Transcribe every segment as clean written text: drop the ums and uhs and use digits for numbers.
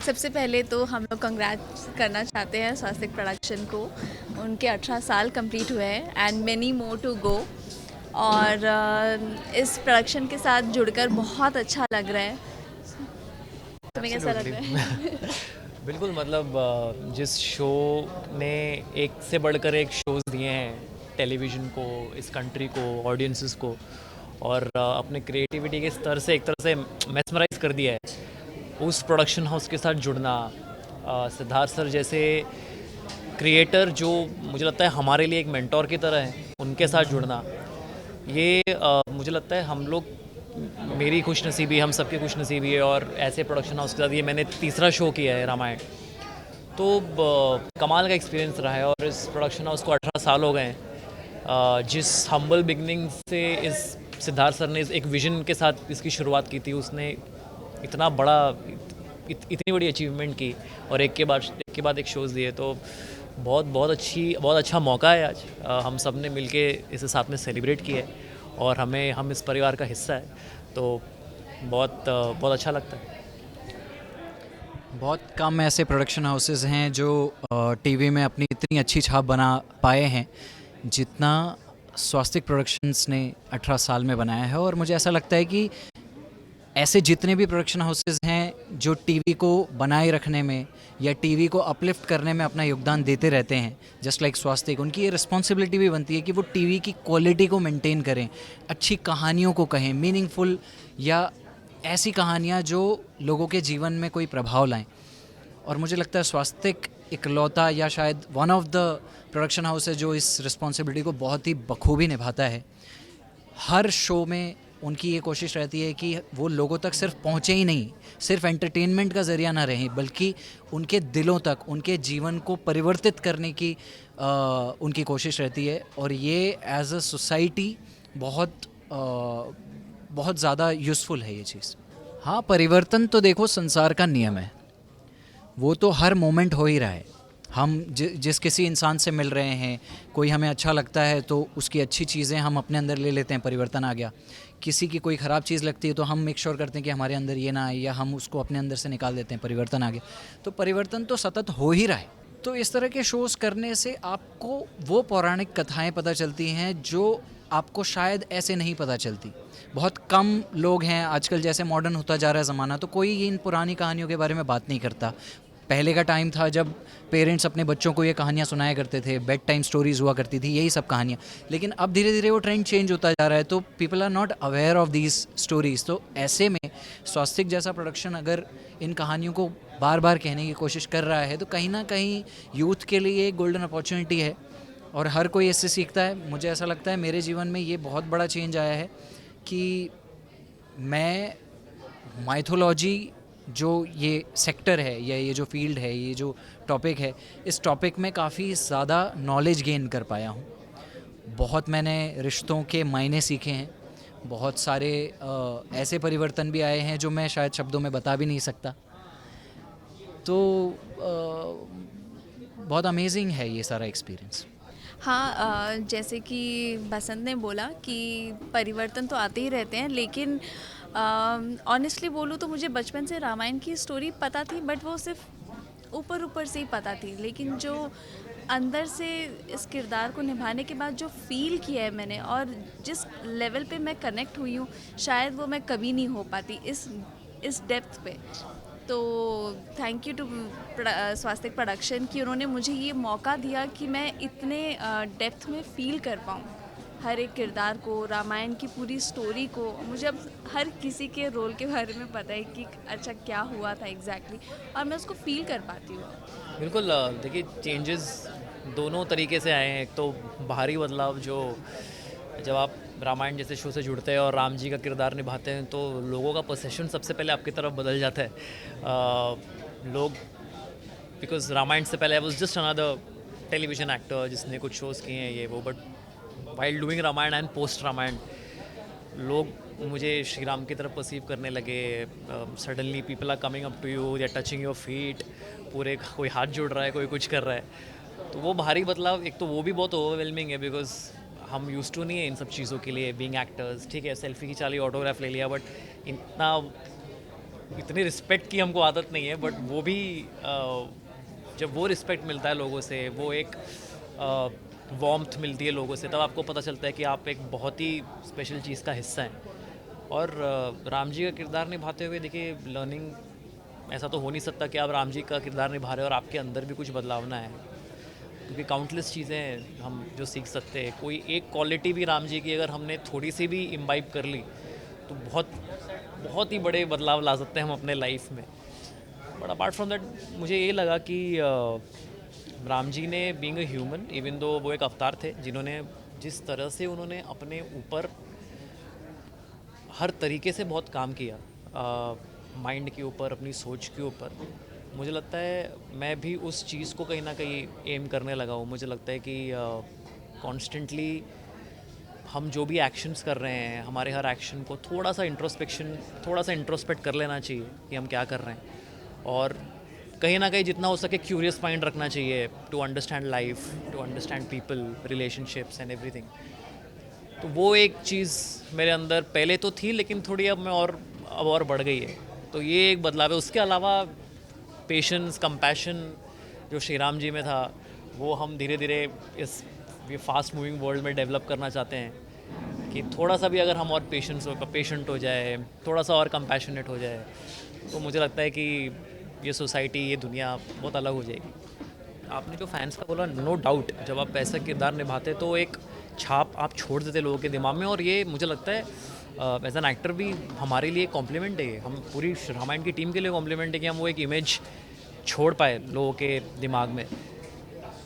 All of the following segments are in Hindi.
सबसे पहले तो हम लोग कंग्रेट्स करना चाहते हैं स्वास्तिक प्रोडक्शन को। उनके 18 साल कंप्लीट हुए हैं and many more to go. और इस प्रोडक्शन के साथ जुड़कर बहुत अच्छा लग रहा है। तुम्हें कैसा लग एब्सोल्युटली। रहा है? बिल्कुल, मतलब जिस शो ने एक से बढ़कर एक शोज़ दिए हैं टेलीविज़न को, इस कंट्री को, ऑडियंसेस को, और अपने क्रिएटिविटी के स्तर से एक तरह से मेस्मराइज कर दिया है। उस प्रोडक्शन हाउस के साथ जुड़ना, सिद्धार्थ सर जैसे क्रिएटर जो मुझे लगता है हमारे लिए एक मेंटोर की तरह है, उनके साथ जुड़ना, ये मुझे लगता है हम लोग, मेरी खुशनसीबी, हम सबकी खुशनसीबी है। और ऐसे प्रोडक्शन हाउस के साथ ये मैंने तीसरा शो किया है रामायण, तो कमाल का एक्सपीरियंस रहा है। और इस प्रोडक्शन हाउस को 18 साल हो गए हैं। जिस हम्बल बिगनिंग से इस सिद्धार्थ सर ने एक विजन के साथ इसकी शुरुआत की थी, उसने इतना बड़ा इतनी बड़ी अचीवमेंट की, और एक के बाद एक शोज़ दिए। तो बहुत अच्छा मौका है आज। हम सब ने मिलके इसे साथ में सेलिब्रेट किया है, और हम इस परिवार का हिस्सा है, तो बहुत अच्छा लगता है। बहुत कम ऐसे प्रोडक्शन हाउसेस हैं जो टीवी में अपनी इतनी अच्छी छाप बना पाए हैं जितना स्वास्तिक प्रोडक्शंस ने 18 साल में बनाया है। और मुझे ऐसा लगता है कि ऐसे जितने भी प्रोडक्शन हाउसेस हैं जो टीवी को बनाए रखने में या टीवी को अपलिफ्ट करने में अपना योगदान देते रहते हैं, जस्ट लाइक स्वास्तिक, उनकी ये रिस्पॉन्सिबिलिटी भी बनती है कि वो टीवी की क्वालिटी को मेंटेन करें, अच्छी कहानियों को कहें, मीनिंगफुल, या ऐसी कहानियाँ जो लोगों के जीवन में कोई प्रभाव लाएं। और मुझे लगता है स्वास्तिक इकलौता या शायद one of the production house है जो इस रिस्पॉन्सिबिलिटी को बहुत ही बखूबी निभाता है। हर शो में उनकी ये कोशिश रहती है कि वो लोगों तक सिर्फ पहुँचे ही नहीं, सिर्फ एंटरटेनमेंट का ज़रिया ना रहें, बल्कि उनके दिलों तक, उनके जीवन को परिवर्तित करने की उनकी कोशिश रहती है। और ये एज अ सोसाइटी बहुत ज़्यादा यूज़फुल है ये चीज़। हाँ, परिवर्तन तो देखो संसार का नियम है, वो तो हर मोमेंट हो ही रहा है। हम जिस किसी इंसान से मिल रहे हैं, कोई हमें अच्छा लगता है तो उसकी अच्छी चीज़ें हम अपने अंदर ले लेते हैं, परिवर्तन आ गया। किसी की कोई ख़राब चीज़ लगती है तो हम मेक श्योर करते हैं कि हमारे अंदर ये ना आए, या हम उसको अपने अंदर से निकाल देते हैं, परिवर्तन आ गया। तो परिवर्तन तो सतत हो ही रहा है। तो इस तरह के शोज़ करने से आपको वो पौराणिक कथाएं पता चलती हैं जो आपको शायद ऐसे नहीं पता चलती। बहुत कम लोग हैं आजकल, जैसे मॉडर्न होता जा रहा है ज़माना, तो कोई इन पुरानी कहानियों के बारे में बात नहीं करता। पहले का टाइम था जब पेरेंट्स अपने बच्चों को ये कहानियाँ सुनाया करते थे, बेड टाइम स्टोरीज़ हुआ करती थी, यही सब कहानियाँ। लेकिन अब धीरे धीरे वो ट्रेंड चेंज होता जा रहा है, तो people are not aware of these stories. तो ऐसे में स्वास्तिक जैसा प्रोडक्शन अगर इन कहानियों को बार बार कहने की कोशिश कर रहा है, तो कहीं ना कहीं यूथ के लिए एक गोल्डन अपॉर्चुनिटी है, और हर कोई इससे सीखता है। मुझे ऐसा लगता है मेरे जीवन में ये बहुत बड़ा चेंज आया है कि मैं माइथोलॉजी, जो ये सेक्टर है या ये जो फील्ड है, ये जो टॉपिक है, इस टॉपिक में काफ़ी ज़्यादा नॉलेज गेन कर पाया हूँ। बहुत मैंने रिश्तों के मायने सीखे हैं, बहुत सारे ऐसे परिवर्तन भी आए हैं जो मैं शायद शब्दों में बता भी नहीं सकता। तो बहुत अमेजिंग है ये सारा एक्सपीरियंस। हाँ, जैसे कि बसंत ने बोला कि परिवर्तन तो आते ही रहते हैं, लेकिन ऑनेस्टली बोलूँ तो मुझे बचपन से रामायण की स्टोरी पता थी, बट वो सिर्फ ऊपर ऊपर से ही पता थी। लेकिन जो अंदर से इस किरदार को निभाने के बाद जो फील किया है मैंने, और जिस लेवल पे मैं कनेक्ट हुई हूँ, शायद वो मैं कभी नहीं हो पाती इस डेप्थ पे। तो thank you to Swastik production कि उन्होंने मुझे ये मौका दिया कि मैं इतने डेप्थ में फ़ील कर पाऊँ हर एक किरदार को, रामायण की पूरी स्टोरी को। मुझे अब हर किसी के रोल के बारे में पता है कि अच्छा क्या हुआ था एग्जैक्टली, और मैं उसको फील कर पाती हूँ। बिल्कुल, देखिए चेंजेस दोनों तरीके से आए हैं। एक तो बाहरी बदलाव, जो जब आप रामायण जैसे शो से जुड़ते हैं और राम जी का किरदार निभाते हैं, तो लोगों का परसेप्शन सबसे पहले आपकी तरफ बदल जाता है। लोग, बिकॉज रामायण से पहले I was just another television actor जिसने कुछ शोज़ किए हैं ये वो, but while doing Ramayan and post Ramayan, लोग मुझे श्री राम की तरफ परसीव करने लगे। Suddenly people are coming up to you, they are touching your feet, पूरे कोई हाथ जोड़ रहा है, कोई कुछ कर रहा है। तो वो बाहरी बदलाव, एक तो वो भी बहुत ओवरवेलमिंग है, बिकॉज हम यूज टू नहीं है इन सब चीज़ों के लिए, बीइंग एक्टर्स। ठीक है, सेल्फी खिंचा ली, ऑटोग्राफ ले लिया, बट इतना इतनी रिस्पेक्ट की हमको आदत नहीं है, बट वो भी जब वो रिस्पेक्ट मिलता है लोगों से, वो एक वार्मथ मिलती है लोगों से, तब आपको पता चलता है कि आप एक बहुत ही स्पेशल चीज़ का हिस्सा हैं। और राम जी का किरदार निभाते हुए देखिए, लर्निंग ऐसा तो हो नहीं सकता कि आप राम जी का किरदार निभा रहे हो और आपके अंदर भी कुछ बदलाव ना है, क्योंकि काउंटलेस चीज़ें हम जो सीख सकते हैं। कोई एक क्वालिटी भी राम जी की अगर हमने थोड़ी सी भी इम्बाइब कर ली तो बहुत बहुत ही बड़े बदलाव ला सकते हैं हम अपने लाइफ में। बट अपार्ट फ्रॉम दैट मुझे ये लगा कि राम जी ने being a human, even though वो एक अवतार थे, जिन्होंने जिस तरह से उन्होंने अपने ऊपर हर तरीके से बहुत काम किया, माइंड के ऊपर, अपनी सोच के ऊपर, मुझे लगता है मैं भी उस चीज़ को कहीं ना कहीं एम करने लगा हूँ। मुझे लगता है कि कॉन्स्टेंटली हम जो भी एक्शंस कर रहे हैं, हमारे हर एक्शन को थोड़ा सा इंट्रोस्पेक्ट कर लेना चाहिए कि हम क्या कर रहे हैं, और कहीं ना कहीं जितना हो सके क्यूरियस माइंड रखना चाहिए to understand life, to understand people, relationships and everything. तो वो एक चीज़ मेरे अंदर पहले तो थी, लेकिन थोड़ी अब और बढ़ गई है। तो ये एक बदलाव है। उसके अलावा पेशेंस, कंपैशन जो श्री राम जी में था, वो हम धीरे धीरे इस ये फास्ट मूविंग वर्ल्ड में डेवलप करना चाहते हैं कि थोड़ा सा भी अगर हम और पेशेंट हो जाए, थोड़ा सा और कंपैशनेट हो जाए, तो मुझे लगता है कि ये सोसाइटी, ये दुनिया बहुत अलग हो जाएगी। आपने जो फैंस का बोला, नो डाउट, जब आप ऐसा किरदार निभाते तो एक छाप आप छोड़ देते लोगों के दिमाग में, और ये मुझे लगता है एज एन एक्टर भी हमारे लिए कॉम्प्लीमेंट है। हम पूरी रामायण की टीम के लिए कॉम्प्लीमेंट है कि हम वो एक इमेज छोड़ पाए लोगों के दिमाग में।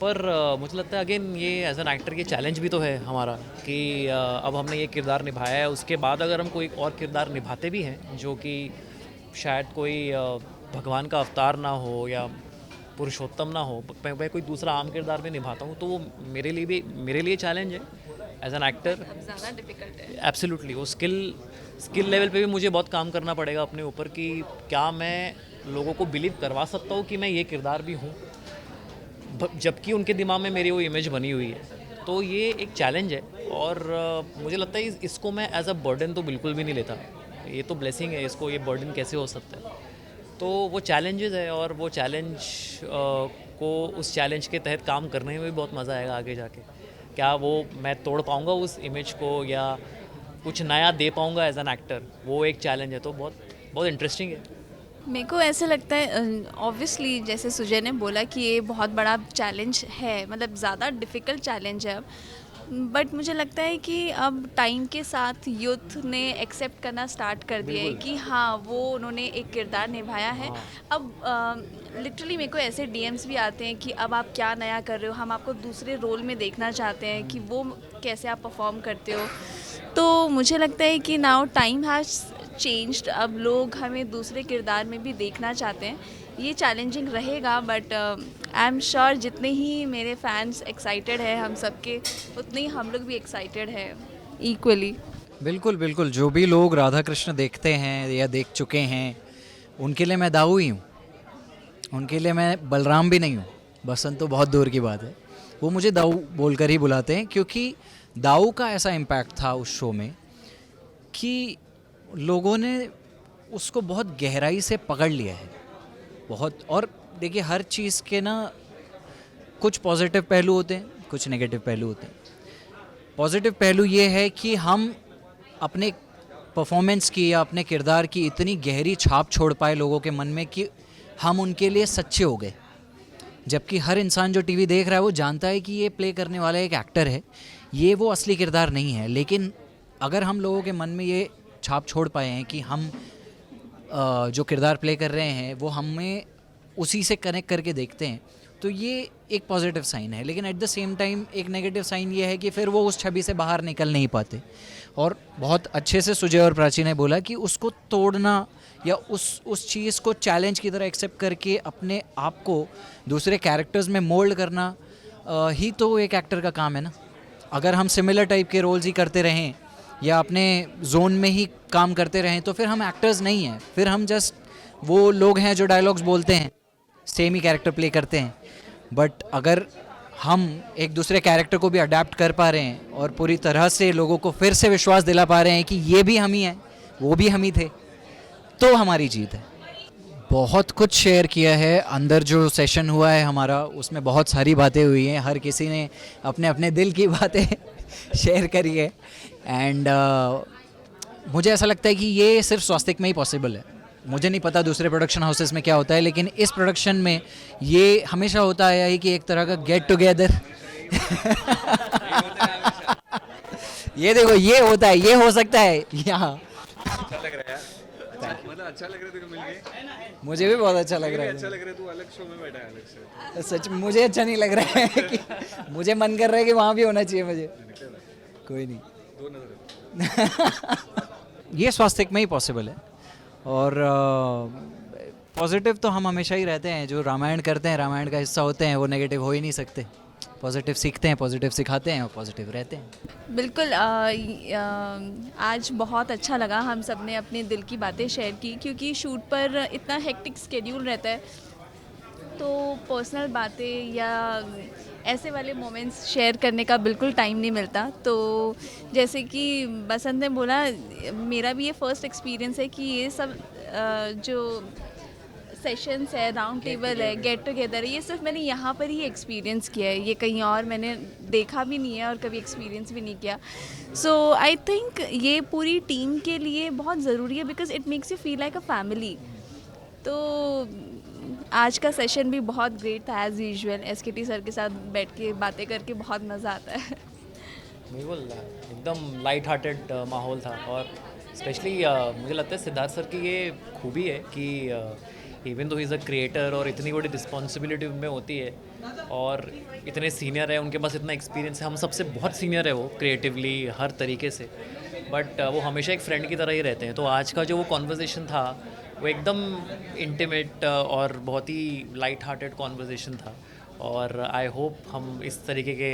पर मुझे लगता है अगेन ये एज एन एक्टर ये चैलेंज भी तो है हमारा कि अब हमने ये किरदार निभाया है, उसके बाद अगर हम कोई और किरदार निभाते भी हैं जो कि शायद कोई भगवान का अवतार ना हो या पुरुषोत्तम ना हो, मैं कोई दूसरा आम किरदार भी निभाता हूँ, तो वो मेरे लिए चैलेंज है एज एन एक्टर। ज़्यादा डिफिकल्ट है। एब्सोल्युटली। वो स्किल लेवल पे भी मुझे बहुत काम करना पड़ेगा अपने ऊपर कि क्या मैं लोगों को बिलीव करवा सकता हूँ कि मैं ये किरदार भी हूँ, जबकि उनके दिमाग में मेरी वो इमेज बनी हुई है। तो ये एक चैलेंज है, और मुझे लगता है इसको मैं एज अ बर्डन तो बिल्कुल भी नहीं लेता। ये तो ब्लेसिंग है, इसको ये बर्डन कैसे हो सकता है। तो वो चैलेंजेस है, और वो चैलेंज को उस चैलेंज के तहत काम करने में भी बहुत मज़ा आएगा आगे जाके। क्या वो मैं तोड़ पाऊँगा उस इमेज को, या कुछ नया दे पाऊँगा एज एन एक्टर, वो एक चैलेंज है। तो बहुत बहुत इंटरेस्टिंग है। मेरे को ऐसे लगता है, ऑब्वियसली जैसे सुजय ने बोला कि ये बहुत बड़ा चैलेंज है, मतलब ज़्यादा डिफ़िकल्ट चैलेंज है अब। बट मुझे लगता है कि अब टाइम के साथ यूथ ने एक्सेप्ट करना स्टार्ट कर दिया है कि हाँ, वो उन्होंने एक किरदार निभाया है। अब लिटरली मेरे को ऐसे डीएम्स भी आते हैं कि अब आप क्या नया कर रहे हो, हम आपको दूसरे रोल में देखना चाहते हैं कि वो कैसे आप परफॉर्म करते हो। तो मुझे लगता है कि नाउ टाइम हैज़ चेंज्ड, अब लोग हमें दूसरे किरदार में भी देखना चाहते हैं। ये चैलेंजिंग रहेगा, बट आई एम श्योर जितने ही मेरे फैंस एक्साइटेड हैं हम सबके, उतने ही हम लोग भी एक्साइटेड हैं इक्वली। बिल्कुल बिल्कुल, जो भी लोग राधा कृष्ण देखते हैं या देख चुके हैं, उनके लिए मैं दाऊ ही हूँ, उनके लिए मैं बलराम भी नहीं हूँ। बसंत तो बहुत दूर की बात है, वो मुझे दाऊ बोलकर ही बुलाते हैं, क्योंकि दाऊ का ऐसा इम्पैक्ट था उस शो में कि लोगों ने उसको बहुत गहराई से पकड़ लिया है बहुत। और देखिए, हर चीज़ के ना कुछ पॉजिटिव पहलू होते हैं, कुछ नेगेटिव पहलू होते हैं। पॉजिटिव पहलू ये है कि हम अपने परफॉर्मेंस की या अपने किरदार की इतनी गहरी छाप छोड़ पाए लोगों के मन में कि हम उनके लिए सच्चे हो गए। जबकि हर इंसान जो टीवी देख रहा है वो जानता है कि ये प्ले करने वाला एक एक्टर है, ये वो असली किरदार नहीं है। लेकिन अगर हम लोगों के मन में ये छाप छोड़ पाए हैं कि हम जो किरदार प्ले कर रहे हैं वो हमें उसी से कनेक्ट करके देखते हैं, तो ये एक पॉजिटिव साइन है। लेकिन एट द सेम टाइम एक नेगेटिव साइन ये है कि फिर वो उस छवि से बाहर निकल नहीं पाते। और बहुत अच्छे से सुजय और प्राची ने बोला कि उसको तोड़ना या उस चीज़ को चैलेंज की तरह एक्सेप्ट करके अपने आप को दूसरे कैरेक्टर्स में मोल्ड करना ही तो एक एक्टर का काम है ना। अगर हम सिमिलर टाइप के रोल्स ही करते रहें या अपने जोन में ही काम करते रहें तो फिर हम एक्टर्स नहीं हैं, फिर हम जस्ट वो लोग हैं जो डायलॉग्स बोलते हैं, सेम ही कैरेक्टर प्ले करते हैं। बट अगर हम एक दूसरे कैरेक्टर को भी अडेप्ट कर पा रहे हैं और पूरी तरह से लोगों को फिर से विश्वास दिला पा रहे हैं कि ये भी हम ही हैं, वो भी हम ही थे, तो हमारी जीत है। बहुत कुछ शेयर किया है। अंदर जो सेशन हुआ है हमारा, उसमें बहुत सारी बातें हुई हैं। हर किसी ने अपने अपने दिल की बातें शेयर करी है। एंड मुझे ऐसा लगता है कि ये सिर्फ स्वास्तिक में ही पॉसिबल है। मुझे नहीं पता दूसरे प्रोडक्शन हाउसेस में क्या होता है, लेकिन इस प्रोडक्शन में ये हमेशा होता आया है कि एक तरह का गेट टुगेदर ये देखो, ये होता है, ये हो सकता है यहाँ। अच्छा लग रहा है यार, मतलब अच्छा लग रहा है तेरे को मिल के। मुझे भी बहुत अच्छा लग रहा अच्छा है। लग रहा है, तू अलग शो में बैठा है अलग से। सच में मुझे अच्छा नहीं लग रहा है कि मुझे मन कर रहा है कि वहाँ भी होना चाहिए मुझे। कोई नहीं, दो नजर ये स्वास्तिक में ही पॉसिबल है। और पॉजिटिव तो हम हमेशा ही रहते हैं। जो रामायण करते हैं, रामायण का हिस्सा होते हैं, वो नेगेटिव हो ही नहीं सकते। पॉजिटिव सीखते हैं, पॉजिटिव सिखाते हैं और पॉजिटिव रहते हैं। बिल्कुल आज बहुत अच्छा लगा, हम सब ने अपने दिल की बातें शेयर की, क्योंकि शूट पर इतना हेक्टिक स्केड्यूल रहता है, तो पर्सनल बातें या ऐसे वाले मोमेंट्स शेयर करने का बिल्कुल टाइम नहीं मिलता। तो जैसे कि बसंत ने बोला, मेरा भी ये फर्स्ट एक्सपीरियंस है कि ये सब जो सेशंस है, राउंड टेबल है, गेट टुगेदर है, ये सिर्फ मैंने यहाँ पर ही एक्सपीरियंस किया है। ये कहीं और मैंने देखा भी नहीं है और कभी एक्सपीरियंस भी नहीं किया। सो आई थिंक ये पूरी टीम के लिए बहुत ज़रूरी है, because it makes you feel like a family. तो आज का सेशन भी बहुत ग्रेट था एज़ यूजुअल। एसकेटी सर के साथ बैठ के बातें करके बहुत मज़ा आता है। बिल्कुल एकदम लाइट हार्टेड माहौल था। और स्पेशली मुझे लगता है सिद्धार्थ सर की ये खूबी है कि even though he is a creator और इतनी बड़ी रिस्पॉन्सिबिलिटी उनमें होती है और इतने सीनियर है, उनके पास इतना एक्सपीरियंस है। हम सबसे बहुत सीनियर है वो क्रिएटिवली हर तरीके से, बट वो हमेशा एक फ्रेंड की तरह ही रहते हैं। तो आज का जो वो कॉन्वर्जेसन था वो एकदम इंटीमेट और बहुत ही लाइट हार्टेड कॉन्वर्जेसन था। और आई होप हम इस तरीके के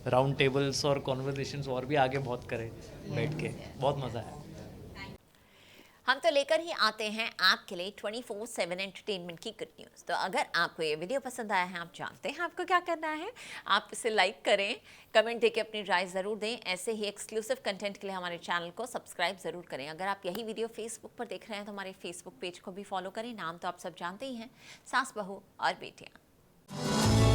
राउंड टेबल्स और कॉन्वर्जेशंस और भी आगे बहुत करें बैठ के। बहुत मज़ा आया। हम तो लेकर ही आते हैं आपके लिए 24/7 एंटरटेनमेंट की गुड न्यूज़। तो अगर आपको ये वीडियो पसंद आया है, आप जानते हैं आपको क्या करना है। आप इसे लाइक करें, कमेंट देके अपनी राय ज़रूर दें। ऐसे ही एक्सक्लूसिव कंटेंट के लिए हमारे चैनल को सब्सक्राइब ज़रूर करें। अगर आप यही वीडियो फेसबुक पर देख रहे हैं तो हमारे फेसबुक पेज को भी फॉलो करें। नाम तो आप सब जानते ही हैं, सास बहू और बेटियाँ।